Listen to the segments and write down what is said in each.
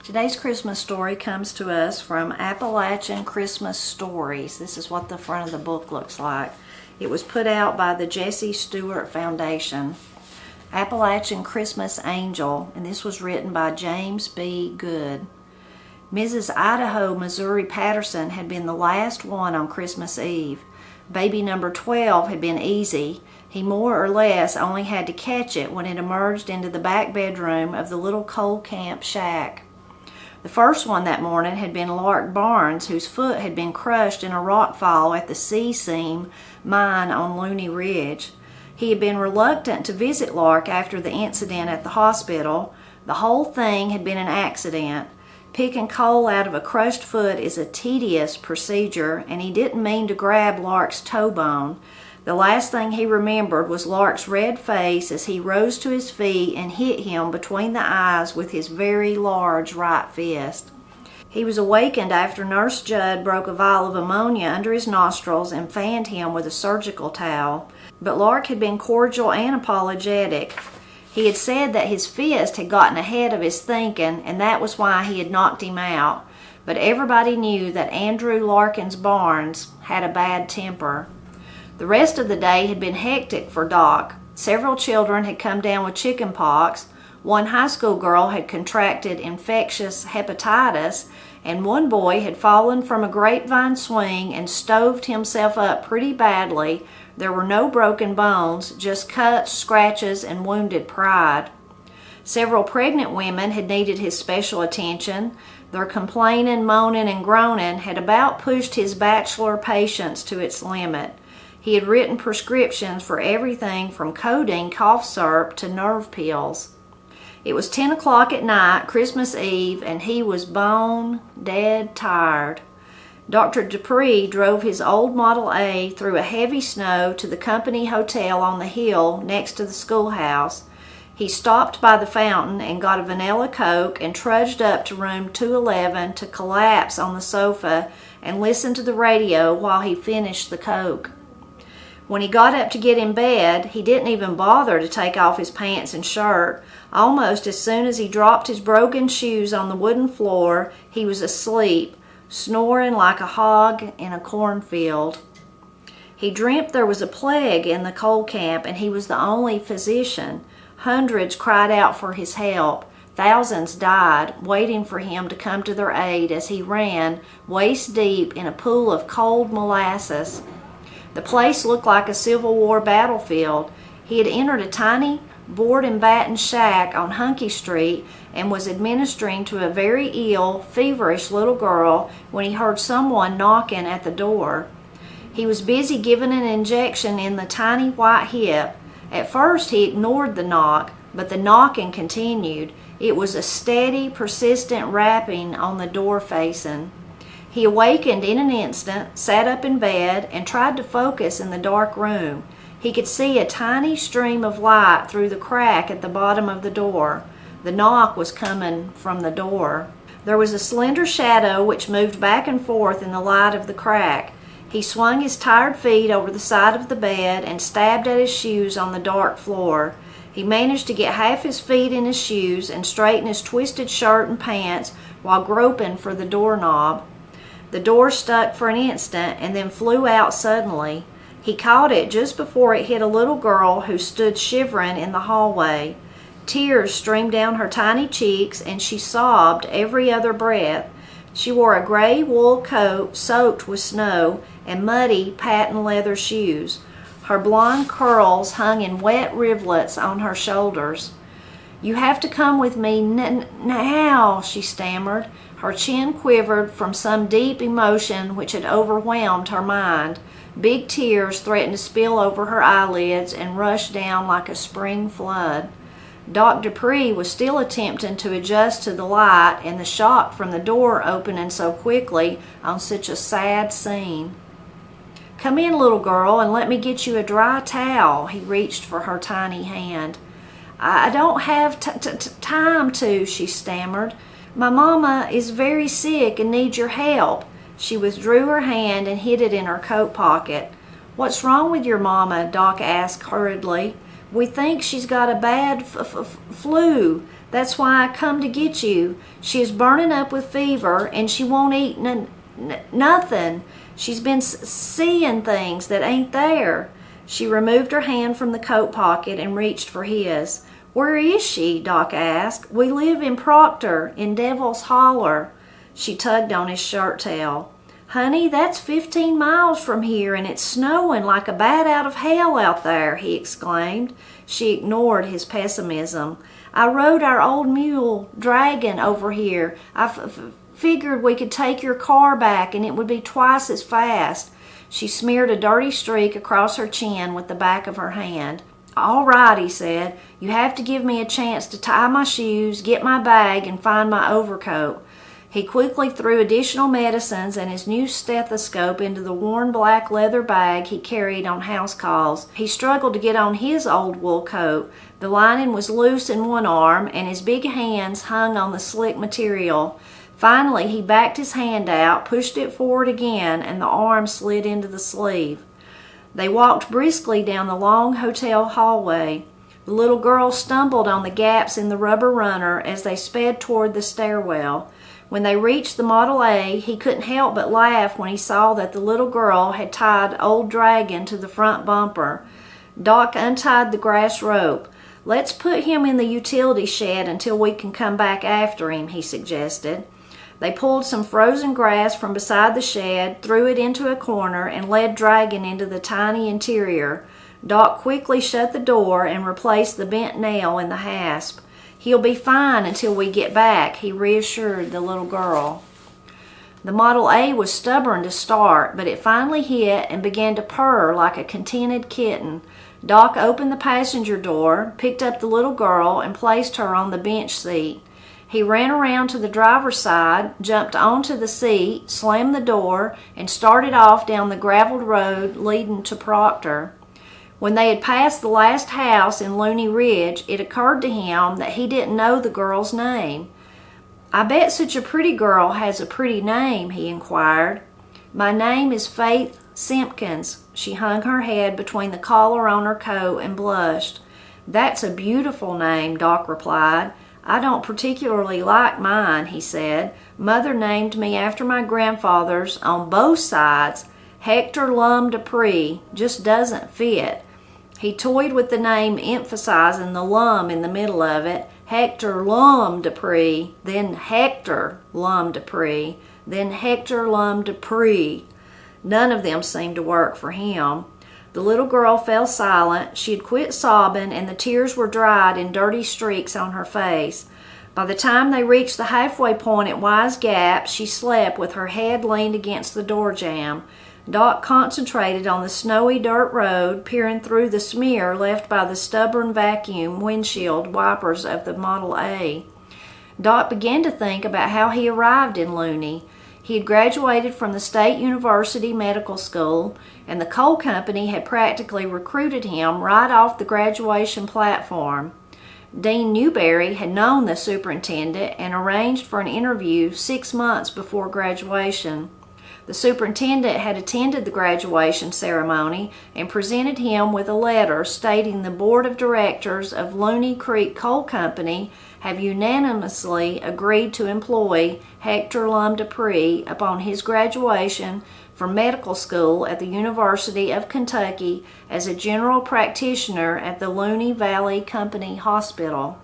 Today's Christmas story comes to us from Appalachian Christmas Stories. This is what the front of the book looks like. It was put out by the Jesse Stewart Foundation. Appalachian Christmas Angel, and this was written by James B. Good. Mrs. Idaho Missouri Patterson had been the last one on Christmas Eve. Baby number 12 had been easy. He more or less only had to catch it when it emerged into the back bedroom of the little coal camp shack. The first one that morning had been Lark Barnes, whose foot had been crushed in a rock fall at the C-Seam mine on Looney Ridge. He had been reluctant to visit Lark after the incident at the hospital. The whole thing had been an accident. Picking coal out of a crushed foot is a tedious procedure, and he didn't mean to grab Lark's toe bone. The last thing he remembered was Lark's red face as he rose to his feet and hit him between the eyes with his very large right fist. He was awakened after Nurse Judd broke a vial of ammonia under his nostrils and fanned him with a surgical towel. But Lark had been cordial and apologetic. He had said that his fist had gotten ahead of his thinking, and that was why he had knocked him out. But everybody knew that Andrew Larkins Barnes had a bad temper. The rest of the day had been hectic for Doc. Several children had come down with chicken pox, one high school girl had contracted infectious hepatitis, and one boy had fallen from a grapevine swing and stoved himself up pretty badly. There were no broken bones, just cuts, scratches, and wounded pride. Several pregnant women had needed his special attention. Their complaining, moaning, and groaning had about pushed his bachelor patience to its limit. He had written prescriptions for everything from codeine cough syrup to nerve pills. It was 10 o'clock at night, Christmas Eve, and he was bone dead tired. Dr. Dupree drove his old Model A through a heavy snow to the company hotel on the hill next to the schoolhouse. He stopped by the fountain and got a vanilla Coke and trudged up to room 211 to collapse on the sofa and listen to the radio while he finished the Coke. When he got up to get in bed, he didn't even bother to take off his pants and shirt. Almost as soon as he dropped his broken shoes on the wooden floor, he was asleep, snoring like a hog in a cornfield. He dreamt there was a plague in the coal camp, and he was the only physician. Hundreds cried out for his help. Thousands died, waiting for him to come to their aid as he ran, waist deep in a pool of cold molasses. The place looked like a Civil War battlefield. He had entered a tiny board and batten shack on Hunky Street and was administering to a very ill, feverish little girl when he heard someone knocking at the door. He was busy giving an injection in the tiny white hip. At first he ignored the knock, but the knocking continued. It was a steady, persistent rapping on the door facing. He awakened in an instant, sat up in bed, and tried to focus in the dark room. He could see a tiny stream of light through the crack at the bottom of the door. The knock was coming from the door. There was a slender shadow which moved back and forth in the light of the crack. He swung his tired feet over the side of the bed and stabbed at his shoes on the dark floor. He managed to get half his feet in his shoes and straighten his twisted shirt and pants while groping for the doorknob. The door stuck for an instant and then flew out suddenly. He caught it just before it hit a little girl who stood shivering in the hallway. Tears streamed down her tiny cheeks and she sobbed every other breath. She wore a gray wool coat soaked with snow and muddy patent leather shoes. Her blonde curls hung in wet rivulets on her shoulders. "You have to come with me now," she stammered. Her chin quivered from some deep emotion which had overwhelmed her mind. Big tears threatened to spill over her eyelids and rush down like a spring flood. Doc Dupree was still attempting to adjust to the light and the shock from the door opening so quickly on such a sad scene. "Come in, little girl, and let me get you a dry towel." He reached for her tiny hand. "I don't have time to," she stammered. "My mama is very sick and needs your help." She withdrew her hand and hid it in her coat pocket. "What's wrong with your mama?" Doc asked hurriedly. "We think she's got a bad flu. That's why I come to get you. She is burning up with fever, and she won't eat nothing. She's been seeing things that ain't there." She removed her hand from the coat pocket and reached for his. "Where is she?" Doc asked. "We live in Proctor, in Devil's Holler." She tugged on his shirt tail. "Honey, that's 15 miles from here, and it's snowing like a bat out of hell out there," he exclaimed. She ignored his pessimism. "I rode our old mule, Dragon, over here. I figured we could take your car back, and it would be twice as fast." She smeared a dirty streak across her chin with the back of her hand. "All right," he said. "You have to give me a chance to tie my shoes, get my bag, and find my overcoat." He quickly threw additional medicines and his new stethoscope into the worn black leather bag he carried on house calls. He struggled to get on his old wool coat. The lining was loose in one arm, and his big hands hung on the slick material. Finally, he backed his hand out, pushed it forward again, and the arm slid into the sleeve. They walked briskly down the long hotel hallway. The little girl stumbled on the gaps in the rubber runner as they sped toward the stairwell. When they reached the Model A, he couldn't help but laugh when he saw that the little girl had tied Old Dragon to the front bumper. Doc untied the grass rope. "Let's put him in the utility shed until we can come back after him," he suggested. They pulled some frozen grass from beside the shed, threw it into a corner, and led Dragon into the tiny interior. Doc quickly shut the door and replaced the bent nail in the hasp. "He'll be fine until we get back," he reassured the little girl. The Model A was stubborn to start, but it finally hit and began to purr like a contented kitten. Doc opened the passenger door, picked up the little girl, and placed her on the bench seat. He ran around to the driver's side, jumped onto the seat, slammed the door, and started off down the graveled road leading to Proctor. When they had passed the last house in Looney Ridge, it occurred to him that he didn't know the girl's name. "I bet such a pretty girl has a pretty name," he inquired. "My name is Faith Simpkins." She hung her head between the collar on her coat and blushed. "That's a beautiful name," Doc replied. "I don't particularly like mine," he said. "Mother named me after my grandfathers on both sides. Hector Lum Dupree just doesn't fit." He toyed with the name, emphasizing the Lum in the middle of it. Hector Lum Dupree, then Hector Lum Dupree, then Hector Lum Dupree. None of them seemed to work for him. The little girl fell silent. She had quit sobbing, and the tears were dried in dirty streaks on her face. By the time they reached the halfway point at Wise Gap, she slept with her head leaned against the door jamb. Doc concentrated on the snowy dirt road, peering through the smear left by the stubborn vacuum windshield wipers of the Model A. Doc began to think about how he arrived in Looney. He had graduated from the State University Medical School, and the coal company had practically recruited him right off the graduation platform. Dean Newberry had known the superintendent and arranged for an interview 6 months before graduation. The superintendent had attended the graduation ceremony and presented him with a letter stating the Board of Directors of Looney Creek Coal Company have unanimously agreed to employ Hector Lum Dupree upon his graduation from medical school at the University of Kentucky as a general practitioner at the Looney Valley Company Hospital.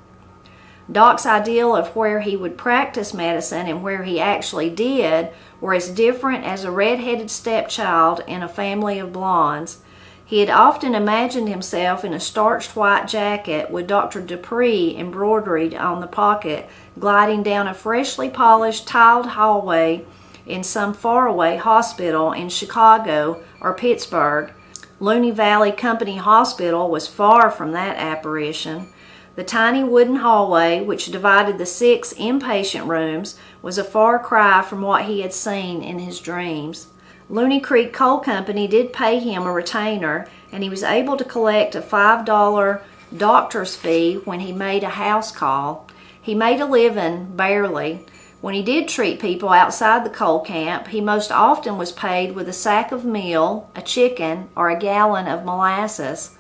Doc's ideal of where he would practice medicine and where he actually did were as different as a red-headed stepchild in a family of blondes. He had often imagined himself in a starched white jacket with Dr. Dupree embroidered on the pocket, gliding down a freshly polished tiled hallway in some faraway hospital in Chicago or Pittsburgh. Looney Valley Company Hospital was far from that apparition. The tiny wooden hallway, which divided the 6 inpatient rooms, was a far cry from what he had seen in his dreams. Looney Creek Coal Company did pay him a retainer, and he was able to collect a $5 doctor's fee when he made a house call. He made a living, barely. When he did treat people outside the coal camp, he most often was paid with a sack of meal, a chicken, or a gallon of molasses.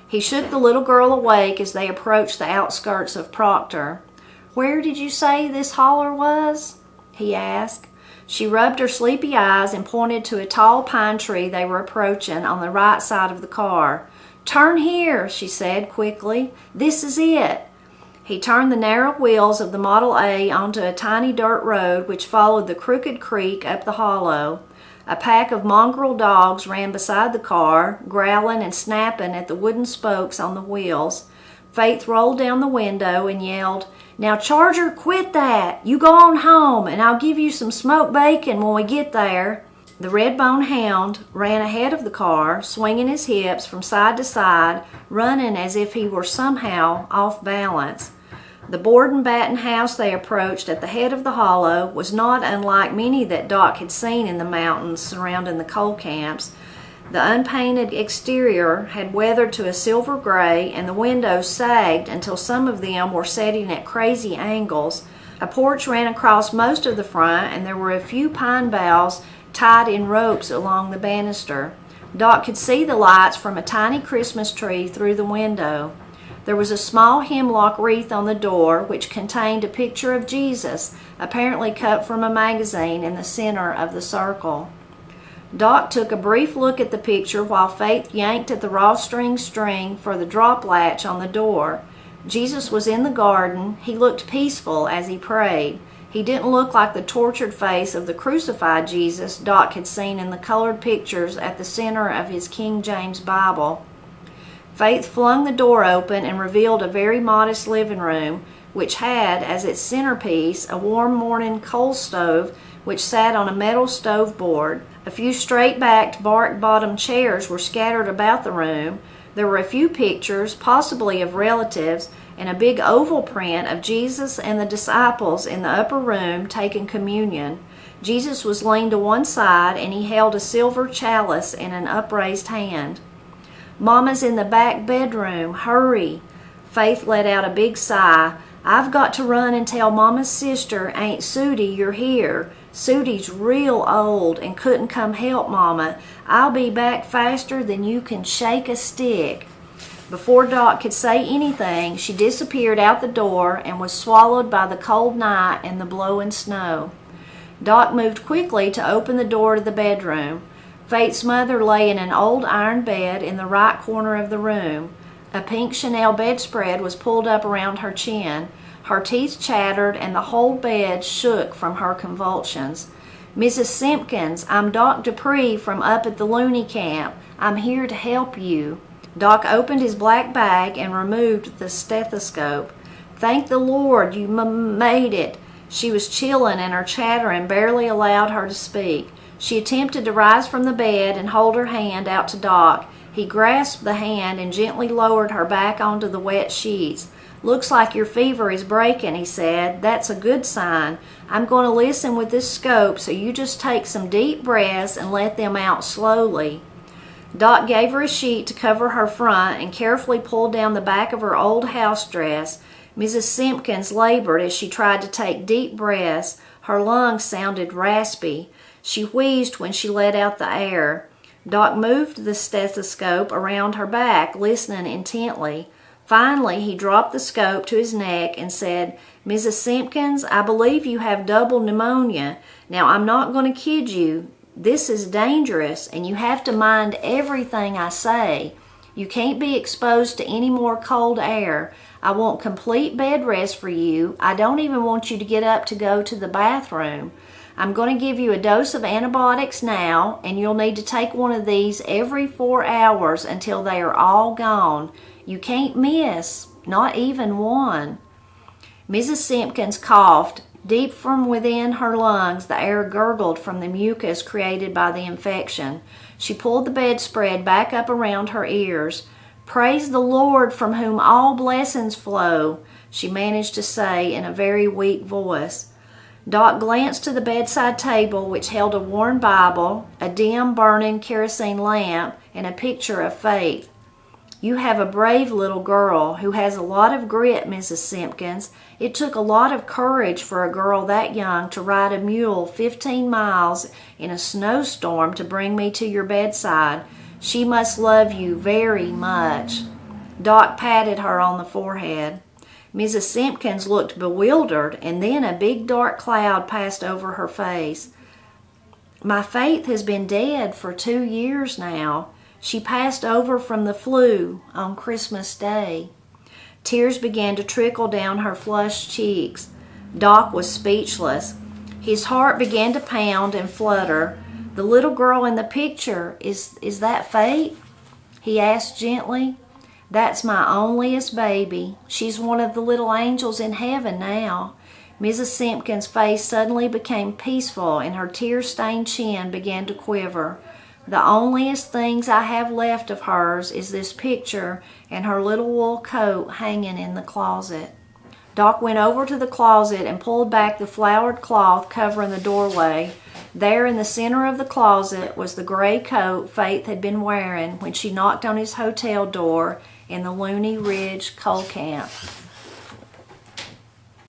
He shook the little girl awake as they approached the outskirts of Proctor. "Where did you say this holler was?" he asked. She rubbed her sleepy eyes and pointed to a tall pine tree they were approaching on the right side of the car. "Turn here," she said quickly. "This is it." He turned the narrow wheels of the Model A onto a tiny dirt road which followed the crooked creek up the hollow. A pack of mongrel dogs ran beside the car, growling and snapping at the wooden spokes on the wheels. Faith rolled down the window and yelled, "Now, Charger, quit that! You go on home, and I'll give you some smoked bacon when we get there." The red-boned hound ran ahead of the car, swinging his hips from side to side, running as if he were somehow off balance. The board and batten house they approached at the head of the hollow was not unlike many that Doc had seen in the mountains surrounding the coal camps. The unpainted exterior had weathered to a silver gray, and the windows sagged until some of them were setting at crazy angles. A porch ran across most of the front, and there were a few pine boughs tied in ropes along the banister. Doc could see the lights from a tiny Christmas tree through the window. There was a small hemlock wreath on the door, which contained a picture of Jesus, apparently cut from a magazine, in the center of the circle. Doc took a brief look at the picture while Faith yanked at the raw-string string for the drop latch on the door. Jesus was in the garden. He looked peaceful as he prayed. He didn't look like the tortured face of the crucified Jesus Doc had seen in the colored pictures at the center of his King James Bible. Faith flung the door open and revealed a very modest living room, which had as its centerpiece a warm morning coal stove which sat on a metal stove board. A few straight-backed, bark-bottomed chairs were scattered about the room. There were a few pictures, possibly of relatives, and a big oval print of Jesus and the disciples in the upper room taking communion. Jesus was leaned to one side, and he held a silver chalice in an upraised hand. "Mama's in the back bedroom. Hurry." Faith let out a big sigh. "I've got to run and tell Mama's sister, Aunt Sudie, you're here. Sudie's real old and couldn't come help Mama. I'll be back faster than you can shake a stick." Before Doc could say anything, she disappeared out the door and was swallowed by the cold night and the blowing snow. Doc moved quickly to open the door to the bedroom. Faith's mother lay in an old iron bed in the right corner of the room. A pink Chanel bedspread was pulled up around her chin. Her teeth chattered, and the whole bed shook from her convulsions. "Mrs. Simpkins, I'm Doc Dupree from up at the Looney Camp. I'm here to help you." Doc opened his black bag and removed the stethoscope. "Thank the Lord you made it." She was chilling, and her chattering barely allowed her to speak. She attempted to rise from the bed and hold her hand out to Doc. He grasped the hand and gently lowered her back onto the wet sheets. "Looks like your fever is breaking," he said. "That's a good sign. I'm going to listen with this scope, so you just take some deep breaths and let them out slowly." Doc gave her a sheet to cover her front and carefully pulled down the back of her old house dress. Mrs. Simpkins labored as she tried to take deep breaths. Her lungs sounded raspy. She wheezed when she let out the air. Doc moved the stethoscope around her back, listening intently. Finally, he dropped the scope to his neck and said, "Mrs. Simpkins, I believe you have double pneumonia. Now, I'm not going to kid you. This is dangerous, and you have to mind everything I say. You can't be exposed to any more cold air. I want complete bed rest for you. I don't even want you to get up to go to the bathroom. I'm going to give you a dose of antibiotics now, and you'll need to take one of these every 4 hours until they are all gone. You can't miss, not even one." Mrs. Simpkins coughed. Deep from within her lungs, the air gurgled from the mucus created by the infection. She pulled the bedspread back up around her ears. "Praise the Lord, from whom all blessings flow," she managed to say in a very weak voice. Doc glanced to the bedside table, which held a worn Bible, a dim burning kerosene lamp, and a picture of Faith. "You have a brave little girl who has a lot of grit, Mrs. Simpkins. It took a lot of courage for a girl that young to ride a mule 15 miles in a snowstorm to bring me to your bedside. She must love you very much." Doc patted her on the forehead. Mrs. Simpkins looked bewildered, and then a big dark cloud passed over her face. My Faith has been dead for 2 years now. She passed over from the flu on Christmas Day. Tears began to trickle down her flushed cheeks. Doc was speechless. His heart began to pound and flutter. The little girl in the picture, is that Faith? He asked gently. That's my onlyest baby. She's one of the little angels in heaven now. Mrs. Simpkins' face suddenly became peaceful and her tear-stained chin began to quiver. The onlyest things I have left of hers is this picture and her little wool coat hanging in the closet. Doc went over to the closet and pulled back the flowered cloth covering the doorway. There in the center of the closet was the gray coat Faith had been wearing when she knocked on his hotel door in the Looney Ridge coal camp.